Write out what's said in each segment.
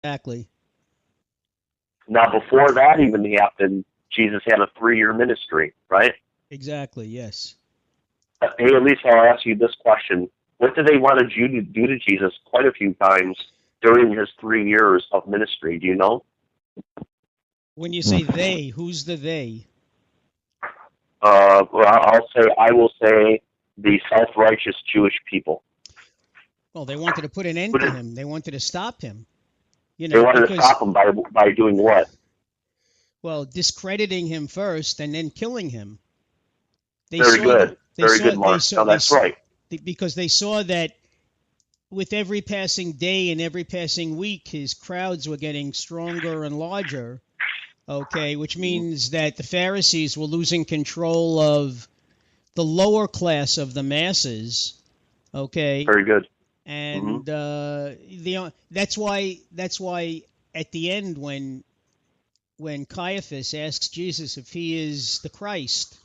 Exactly. Now, before that even happened, Jesus had a 3-year ministry, right? Exactly. Yes. Hey, Elisa, I'll ask you this question. What did they want you to do to Jesus quite a few times during his 3 years of ministry? Do you know? When you say they, who's the they? Well, I will say the self-righteous Jewish people. Well, they wanted to put an end But to him. They wanted to stop him. they wanted to Because stop him by doing what? well, discrediting him first and then killing him. They Very saw good. Very good, Mark. No, they that's right. because they saw that with every passing day and every passing week, his crowds were getting stronger and larger. Okay, which means that the Pharisees were losing control of the lower class of the masses. Okay, Very good. Hmm. and that's why at the end when Caiaphas asks Jesus if he is the Christ,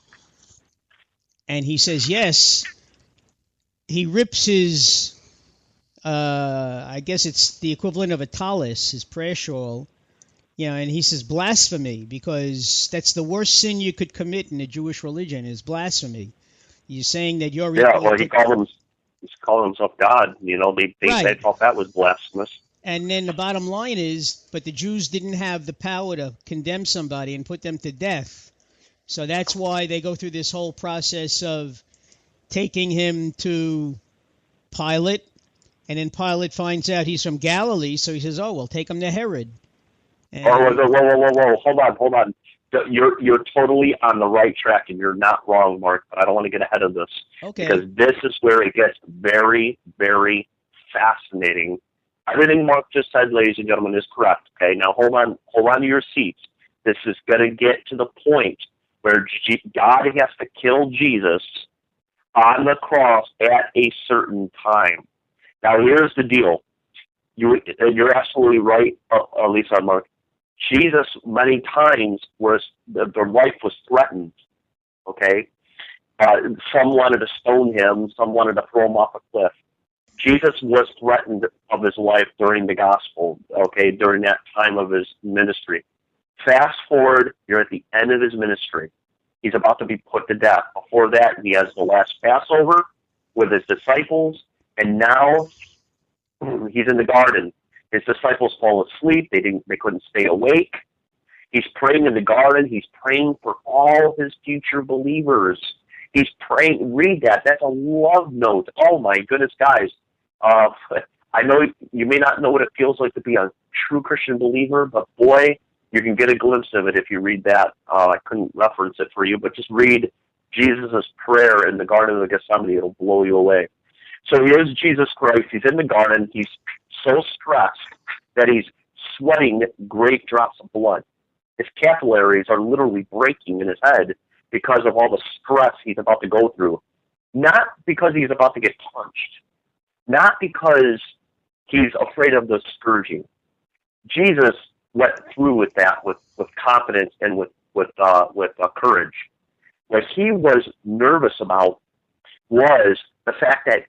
and he says yes, he rips his I guess it's the equivalent of a tallis, his prayer shawl. And he says blasphemy, because that's the worst sin you could commit in the Jewish religion is blasphemy. You're saying that you're Yeah. equal Well, to he's calling himself God. They right. thought that was blasphemous. And then the bottom line is, but the Jews didn't have the power to condemn somebody and put them to death. So that's why they go through this whole process of taking him to Pilate, and then Pilate finds out he's from Galilee, so he says, "Oh, we'll take him to Herod." Oh, And whoa! Hold on. You're totally on the right track, and you're not wrong, Mark. But I don't want to get ahead of this because okay, this is where it gets very, very fascinating. Everything Mark just said, ladies and gentlemen, is correct. Okay, now hold on to your seats. This is going to get to the point where God has to kill Jesus on the cross at a certain time. Now, here's the deal. You're absolutely right, Lisa and Mark. Jesus many times was the life was threatened. Okay, some wanted to stone him, some wanted to throw him off a cliff. Jesus was threatened of his life during the gospel. Okay, during that time of his ministry. Fast forward, you're at the end of his ministry. He's about to be put to death. Before that, he has the last Passover with his disciples, and now he's in the garden. His disciples fall asleep. They couldn't stay awake. He's praying in the garden. He's praying for all his future believers. He's praying. Read that. That's a love note. Oh my goodness, guys. Uh, I know you may not know what it feels like to be a true Christian believer, but boy, you can get a glimpse of it if you read that. I couldn't reference it for you, but just read Jesus' prayer in the Garden of Gethsemane. It'll blow you away. So here's Jesus Christ. He's in the garden. He's so stressed that he's sweating great drops of blood. His capillaries are literally breaking in his head because of all the stress he's about to go through. Not because he's about to get punched. Not because he's afraid of the scourging. Jesus went through with that with confidence and with courage. What he was nervous about was the fact that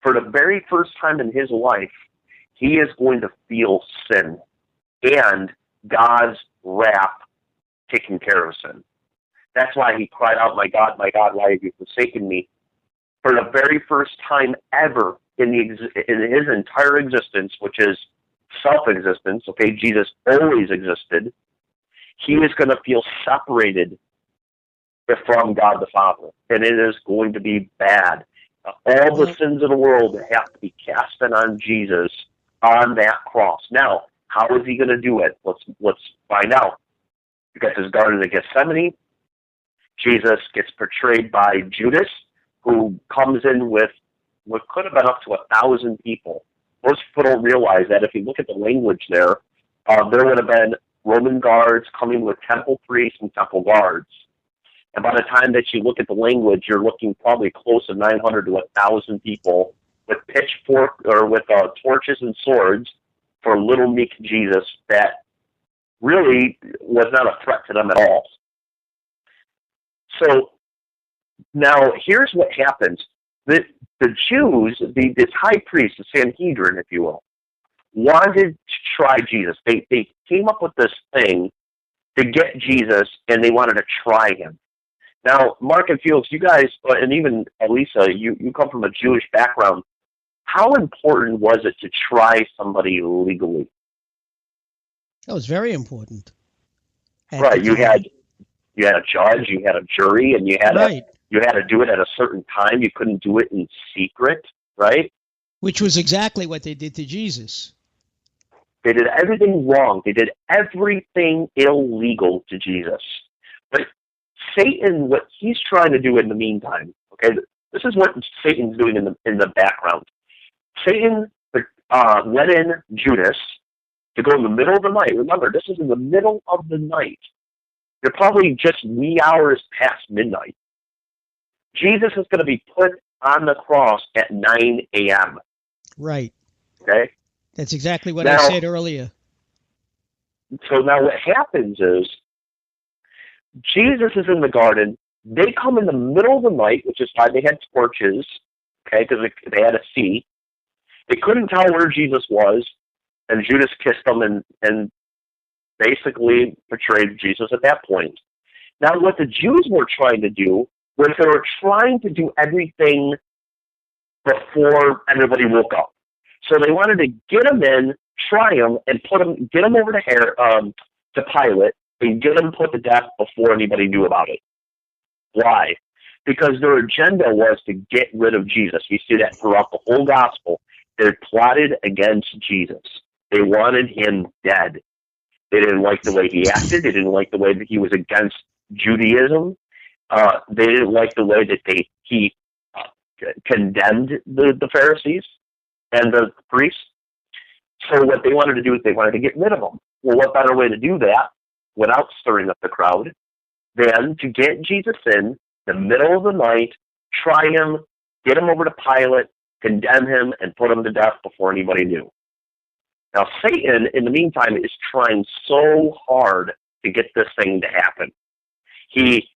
for the very first time in his life, he is going to feel sin and God's wrath taking care of sin. That's why he cried out, my God, why have you forsaken me?" For the very first time ever in his entire existence, which is self-existence, okay, Jesus always existed, he is going to feel separated from God the Father, and it is going to be bad. All the well, sins of the world have to be cast on Jesus on that cross. Now, how is he going to do it? Let's find out. You got this Garden of Gethsemane. Jesus gets portrayed by Judas, who comes in with what could have been up to 1,000 people. Most people don't realize that if you look at the language there would have been Roman guards coming with temple priests and temple guards. And by the time that you look at the language, you're looking probably close to 900 to 1,000 people with pitchfork or with torches and swords for little meek Jesus that really was not a threat to them at all. So now here's what happens. The Jews, this high priest, the Sanhedrin, if you will, wanted to try Jesus. They came up with this thing to get Jesus, and they wanted to try him. Now, Mark and Felix, you guys, and even Elisa, you come from a Jewish background. How important was it to try somebody legally? That was very important. Right. You had a judge, you had a jury, and you had to do it at a certain time. You couldn't do it in secret, right? Which was exactly what they did to Jesus. They did everything wrong. They did everything illegal to Jesus. But Satan, what he's trying to do in the meantime, okay, this is what Satan's doing in the background. Satan let in Judas to go in the middle of the night. Remember, this is in the middle of the night. They're probably just wee hours past midnight. Jesus is going to be put on the cross at 9 a.m. Right. Okay? That's exactly what I said earlier. So now what happens is Jesus is in the garden. They come in the middle of the night, which is why they had torches, okay, because they had to see. They couldn't tell where Jesus was, and Judas kissed them and basically betrayed Jesus at that point. Now, what the Jews were trying to do was they were trying to do everything before everybody woke up. So they wanted to get him in, try him, and get him over to Pilate, and get him put to death before anybody knew about it. Why? Because their agenda was to get rid of Jesus. We see that throughout the whole gospel. They plotted against Jesus. They wanted him dead. They didn't like the way he acted. They didn't like the way that he was against Judaism. They didn't like the way that he condemned the Pharisees and the priests. So what they wanted to do is they wanted to get rid of him. Well, what better way to do that without stirring up the crowd than to get Jesus in the middle of the night, try him, get him over to Pilate, condemn him, and put him to death before anybody knew. Now, Satan, in the meantime, is trying so hard to get this thing to happen. He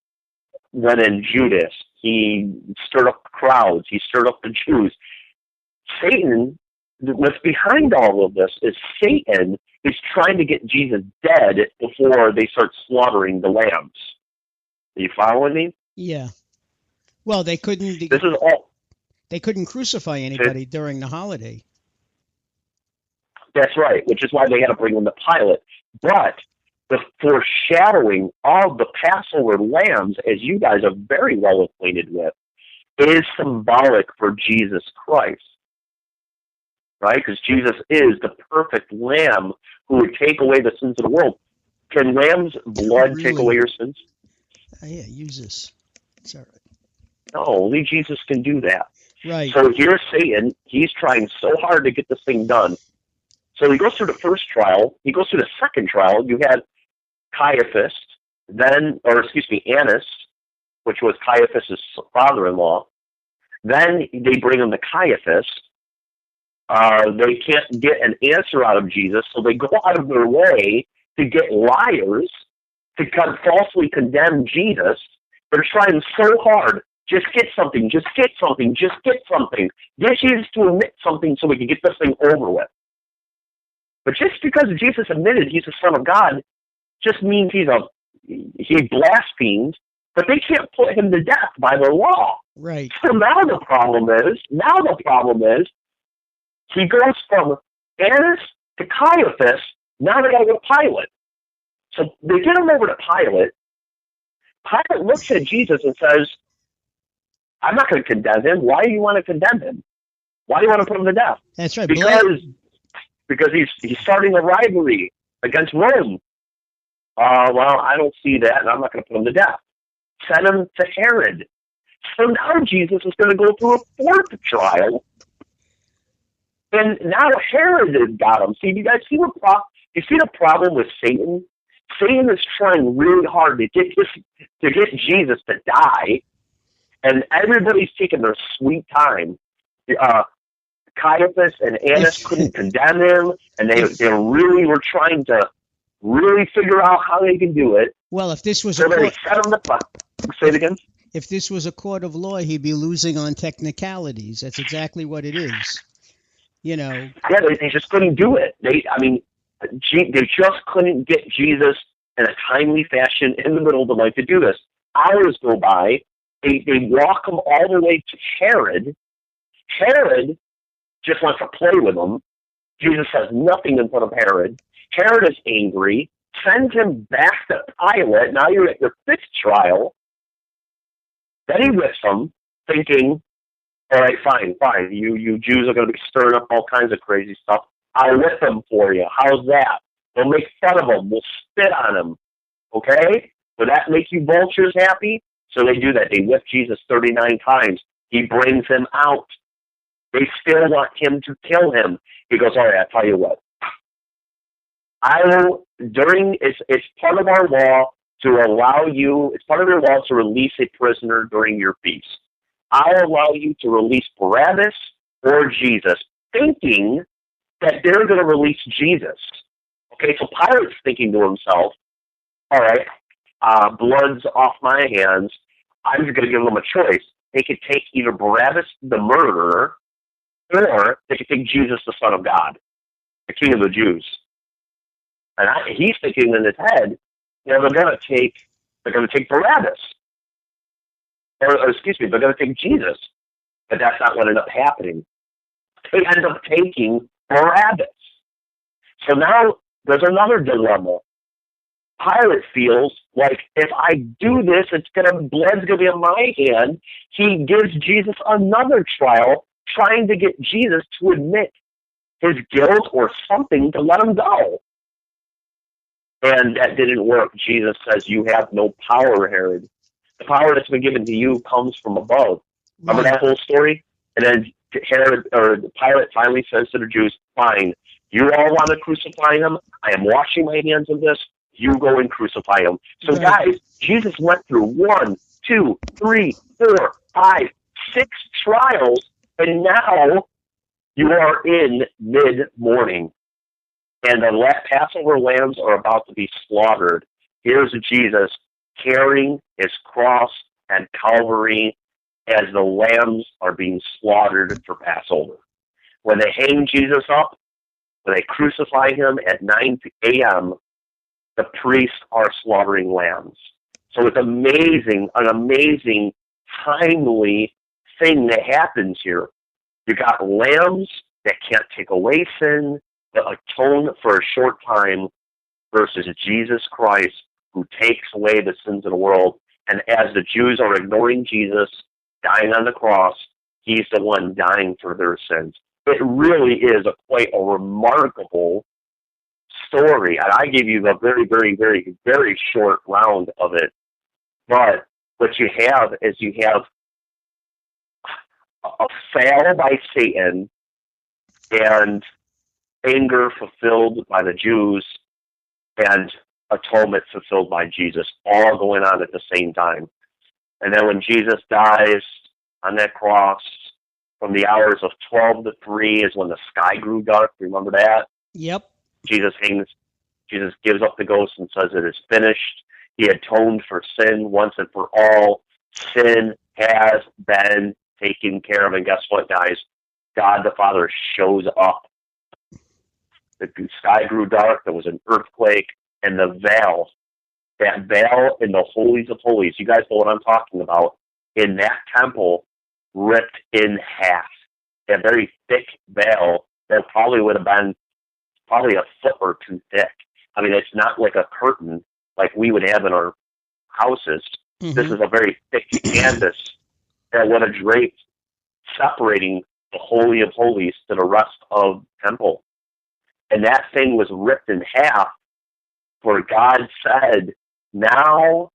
went in Judas. He stirred up the crowds. He stirred up the Jews. Satan, what's behind all of this is Satan is trying to get Jesus dead before they start slaughtering the lambs. Are you following me? Yeah. Well, they couldn't. This is all. They couldn't crucify anybody during the holiday. That's right, which is why they had to bring him to Pilate. But the foreshadowing of the Passover lambs, as you guys are very well acquainted with, is symbolic for Jesus Christ. Right? Because Jesus is the perfect lamb who would take away the sins of the world. Can lamb's blood take away your sins? Yeah, use this. It's all right. No, only Jesus can do that. Right. So here's Satan. He's trying so hard to get this thing done. So he goes through the first trial. He goes through the second trial. You had Annas, which was Caiaphas' father-in-law. Then they bring him to Caiaphas. They can't get an answer out of Jesus, so they go out of their way to get liars to falsely condemn Jesus. They're trying so hard. Just get something. Just get something. Just get something. Get Jesus to admit something so we can get this thing over with. But just because Jesus admitted he's the Son of God just means he blasphemed, but they can't put him to death by the law. Right. So now the problem is he goes from Annas to Caiaphas. Now they got to go to Pilate. So they get him over to Pilate. Pilate looks at Jesus and says, I'm not going to condemn him. Why do you want to condemn him? Why do you want to put him to death? That's right. Because he's starting a rivalry against Rome. Well, I don't see that, and I'm not going to put him to death. Send him to Herod. So now Jesus is going to go through a fourth trial. And now Herod has got him. See, you guys see the problem with Satan? Satan is trying really hard to get Jesus to die, and everybody's taking their sweet time. Caiaphas and Annas couldn't condemn him, and they really were trying to really figure out how they can do it. Well, if this was Say it again. If this was a court of law, he'd be losing on technicalities. That's exactly what it is. You know. Yeah, they just couldn't do it. They just couldn't get Jesus in a timely fashion in the middle of the night to do this. Hours go by. They walk him all the way to Herod. Herod just wants to play with him. Jesus has nothing in front of Herod. Herod is angry, sends him back to Pilate. Now you're at your fifth trial. Then he whips him, thinking, all right, fine. You Jews are going to be stirring up all kinds of crazy stuff. I'll whip him for you. How's that? We'll make fun of him. We'll spit on him. Okay? Would that make you vultures happy? So they do that. They whip Jesus 39 times. He brings him out. They still want him to kill him. He goes, all right, I'll tell you what. It's part of our law to allow you, it's part of your law to release a prisoner during your feast. I'll allow you to release Barabbas or Jesus, thinking that they're going to release Jesus. Okay, so Pilate's thinking to himself, all right, blood's off my hands. I'm just going to give them a choice. They could take either Barabbas, the murderer, or they could take Jesus, the Son of God, the King of the Jews. And he's thinking in his head, they're going to take Barabbas. Or excuse me, they're going to take Jesus. But that's not what ended up happening. They end up taking Barabbas. So now there's another dilemma. Pilate feels like if I do this, blood's gonna be on my hand. He gives Jesus another trial, trying to get Jesus to admit his guilt or something to let him go. And that didn't work. Jesus says, you have no power, Herod. The power that's been given to you comes from above. Remember that whole story? And then Pilate finally says to the Jews, fine, you all want to crucify him. I am washing my hands of this. You go and crucify him. So guys, Jesus went through 1, 2, 3, 4, 5, 6 trials, and now you are in mid-morning. And the Passover lambs are about to be slaughtered. Here's Jesus carrying his cross at Calvary as the lambs are being slaughtered for Passover. When they hang Jesus up, when they crucify him at 9 a.m., the priests are slaughtering lambs. So it's an amazing, timely thing that happens here. You got lambs that can't take away sin, that atone for a short time, versus Jesus Christ, who takes away the sins of the world. And as the Jews are ignoring Jesus, dying on the cross, he's the one dying for their sins. It really is quite a remarkable story, and I gave you a very, very, very, very short round of it. But what you have is a fall by Satan and anger fulfilled by the Jews and atonement fulfilled by Jesus, all going on at the same time. And then when Jesus dies on that cross, from the hours of 12 to 3 is when the sky grew dark. Remember that? Yep. Jesus gives up the ghost and says it is finished. He atoned for sin once and for all. Sin has been taken care of. And guess what, guys? God the Father shows up. The sky grew dark. There was an earthquake. And the veil, that veil in the holies of holies, you guys know what I'm talking about, in that temple, ripped in half. That very thick veil that probably would have been a foot or two thick. I mean, it's not like a curtain like we would have in our houses. Mm-hmm. This is a very thick canvas that would have draped, separating the Holy of Holies to the rest of the temple. And that thing was ripped in half, for God said, now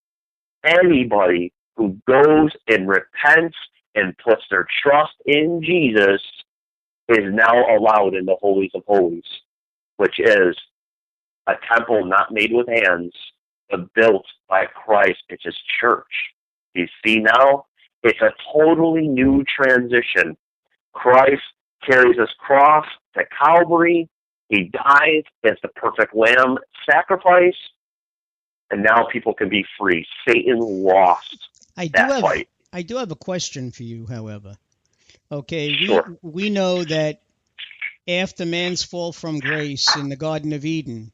anybody who goes and repents and puts their trust in Jesus is now allowed in the Holies of Holies, which is a temple not made with hands, but built by Christ. It's his church. You see now? It's a totally new transition. Christ carries his cross to Calvary. He dies as the perfect lamb sacrifice, and now people can be free. Satan lost that fight. I do have a question for you, however. Okay, sure. we know that after man's fall from grace in the Garden of Eden,